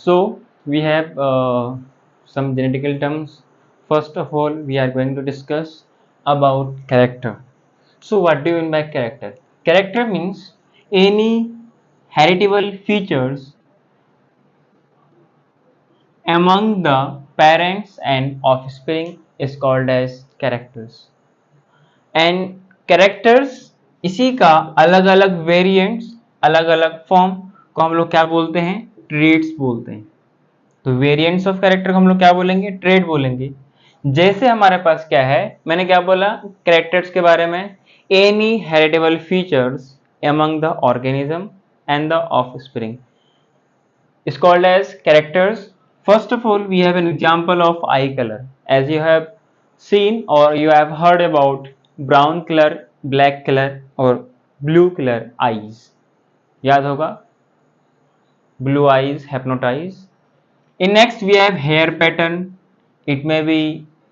So we have some genetical terms. First of all, we are going to discuss about character. So what do you mean by character? Character means any heritable features among the parents and offspring is called as characters. And characters इसी का अलग अलग variants, अलग अलग form को हम लोग क्या बोलते हैं? ट्रेड्स बोलते हैं. तो वेरिएंट्स ऑफ कैरेक्टर को हम लोग क्या बोलेंगे? ट्रेड बोलेंगे. जैसे हमारे पास क्या है, मैंने क्या बोला कैरेक्टर्स के बारे में? Any heritable features among the organism and the offspring is called as characters. First of all, we have an example of eye color. As you have seen or you have heard about brown color, black color or blue color eyes. याद होगा, blue eyes, hypnotize. In next we have hair pattern. It may be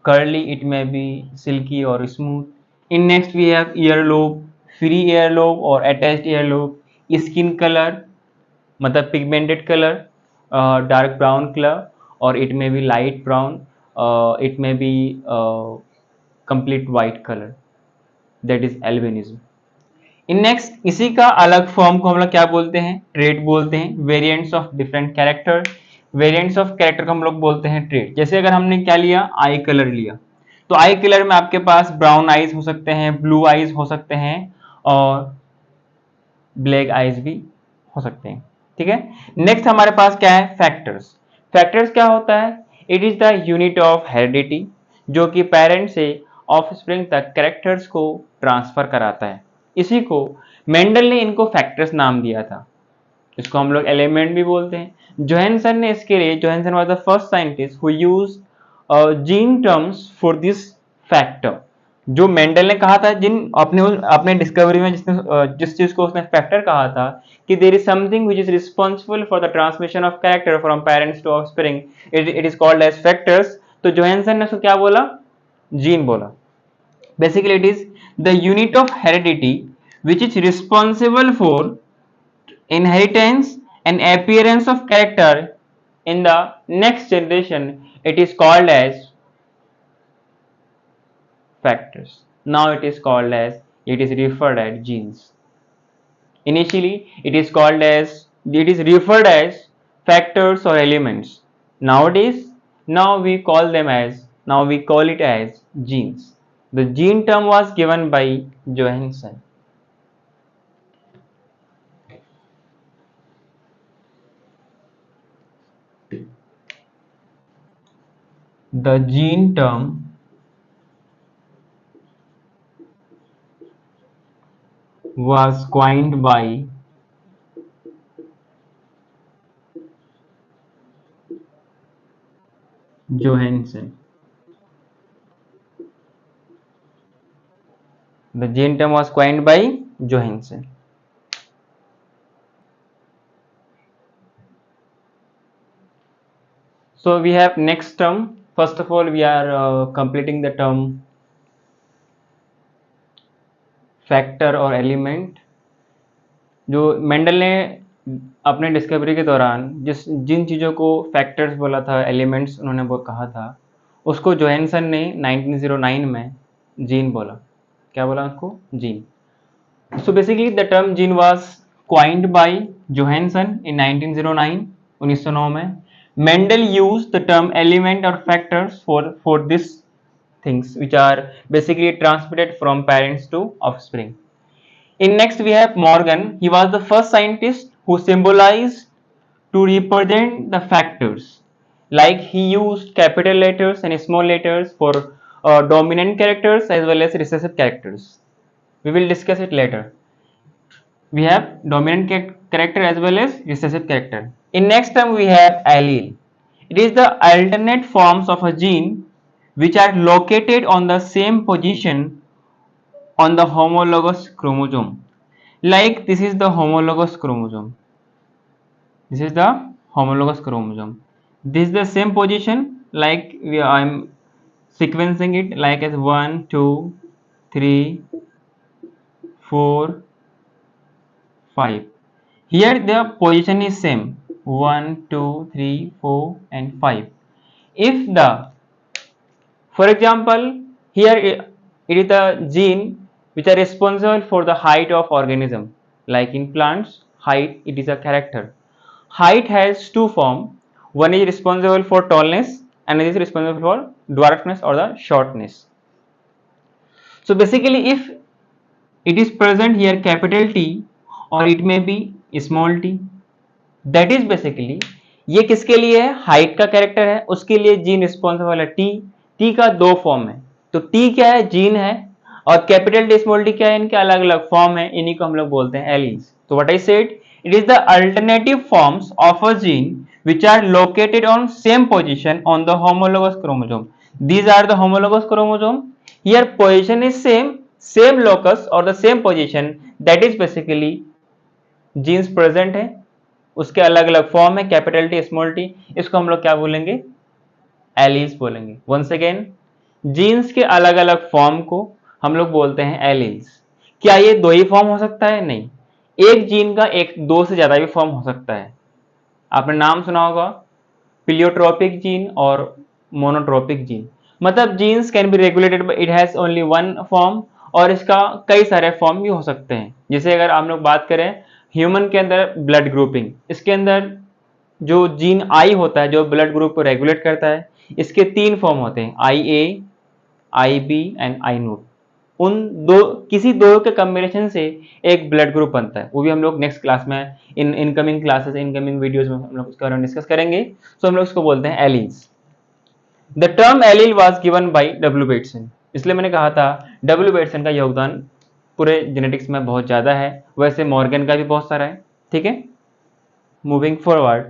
curly, it may be silky or smooth. In next we have earlobe, free earlobe or attached earlobe. Skin color, मतलब pigmented color, dark brown color or it may be light brown, it may be complete white color, that is albinism. In next इसी का अलग form को हम लोग क्या बोलते हैं? ट्रेड बोलते हैं. Variants of different character, variants of character को हम लोग बोलते हैं ट्रेड. जैसे अगर हमने क्या लिया, आई कलर लिया, तो आई कलर में आपके पास ब्राउन आईज हो सकते हैं, ब्लू आईज हो सकते हैं और ब्लैक आईज भी हो सकते हैं. ठीक है. नेक्स्ट हमारे पास क्या है? फैक्टर्स. फैक्टर्स क्या होता है? It is the unit of heredity जो कि पेरेंट से ऑफस्प्रिंग तक कैरेक्टर्स को ट्रांसफर कराता है. इसी को मेंडल ने इनको फैक्टर्स नाम दिया था. इसको हम लोग एलिमेंट भी बोलते हैं. जोहानसन ने इसके लिए, Johansson was the first scientist who used gene terms for this factor. जो मेंडल ने कहा था, जिन अपने डिस्कवरी में जिस चीज को उसने फैक्टर कहा था कि there is something which is responsible for the transmission of character from parents to offspring, it is called as factors. तो जोहानसन ने उसको क्या बोला? जीन बोला. Basically, it is the unit of heredity which is responsible for inheritance and appearance of character in the next generation. It is called as factors. Now it is called as, it is referred as genes. Initially, it is referred as factors or elements. Nowadays, now we call it as genes. The gene term was given by Johanson. The gene term was coined by Johanson. The gene term was coined by Johanson. So we have next term. First of all, we are completing the term factor or element. जो Mendel ने अपने discovery के दौरान जिन चीज़ों को factors बोला था, elements उन्होंने वो कहा था, उसको जोहानसन ने 1909 में जीन बोला. क्या बोला उसको? Gene. So basically the term gene was coined by Johanson in 1909, 1909 में. Mendel used the term element or factors for these things which are basically transmitted from parents to offspring. In next we have Morgan. He was the first scientist who symbolized to represent the factors. Like he used capital letters and small letters for dominant characters as well as recessive characters. We will discuss it later. We have dominant character as well as recessive character. In next term we have allele. It is the alternate forms of a gene which are located on the same position on the homologous chromosome. Like this is the homologous chromosome. This is the homologous chromosome. This is the same position, like I am sequencing it like as 1, 2, 3, 4, 5. Here the position is same. 1, 2, 3, 4 and 5. If the, for example, here it is the gene which are responsible for the height of organism. Like in plants, height, it is a character. Height has two forms. One is responsible for tallness and it is responsible for dwarfness or the shortness. So basically, if it is present here capital T or it may be small t, that is basically ये किसके लिए है, height का character है, उसके लिए gene responsible है T. T का दो फॉर्म है, तो टी क्या है, जीन है, और कैपिटल टी स्मॉल टी क्या है, इनके अलग अलग फॉर्म है, इन्हीं को हम लोग बोलते हैं एलील्स. तो what I said, it is the alternative forms of a gene which are located on same position on the homologous chromosome. These are the homologous chromosome. Here position is same locus or the same position, that is basically genes present है, उसके अलग अलग form है, capital T small T, इसको हम लोग क्या बोलेंगे, एलील्स बोलेंगे. वंस अगेन, जीन्स के अलग अलग फॉर्म को हम लोग बोलते हैं एलील्स. क्या ये दो ही फॉर्म हो सकता है, नहीं, एक जीन का एक दो से ज्यादा भी फॉर्म हो सकता है. आपने नाम सुना होगा प्लियोट्रोपिक जीन और मोनोट्रोपिक जीन. मतलब genes can be regulated but it has only one form, और इसका कई सारे फॉर्म भी हो सकते हैं. जैसे अगर हम लोग बात करें ह्यूमन के अंदर ब्लड ग्रुपिंग, इसके अंदर जो जीन आई होता है जो ब्लड ग्रुप को रेगुलेट करता है, इसके तीन फॉर्म होते हैं, आई ए, आई बी एंड आई नोट. उन दो, किसी दो के कॉम्बिनेशन से एक ब्लड ग्रुप बनता है. वो भी हम लोग नेक्स्ट क्लास में, इनकमिंग क्लासेस, इनकमिंग वीडियोस में हम लोग उसके बारे में डिस्कस करेंगे. सो हम लोग इसको बोलते हैं alleles. The term allele was given by W Bateson. इसलिए मैंने कहा था डब्ल्यू बेटसन का योगदान पूरे जेनेटिक्स में बहुत ज्यादा है, वैसे मॉर्गन का भी बहुत सारा है. ठीक है, मूविंग फॉरवर्ड.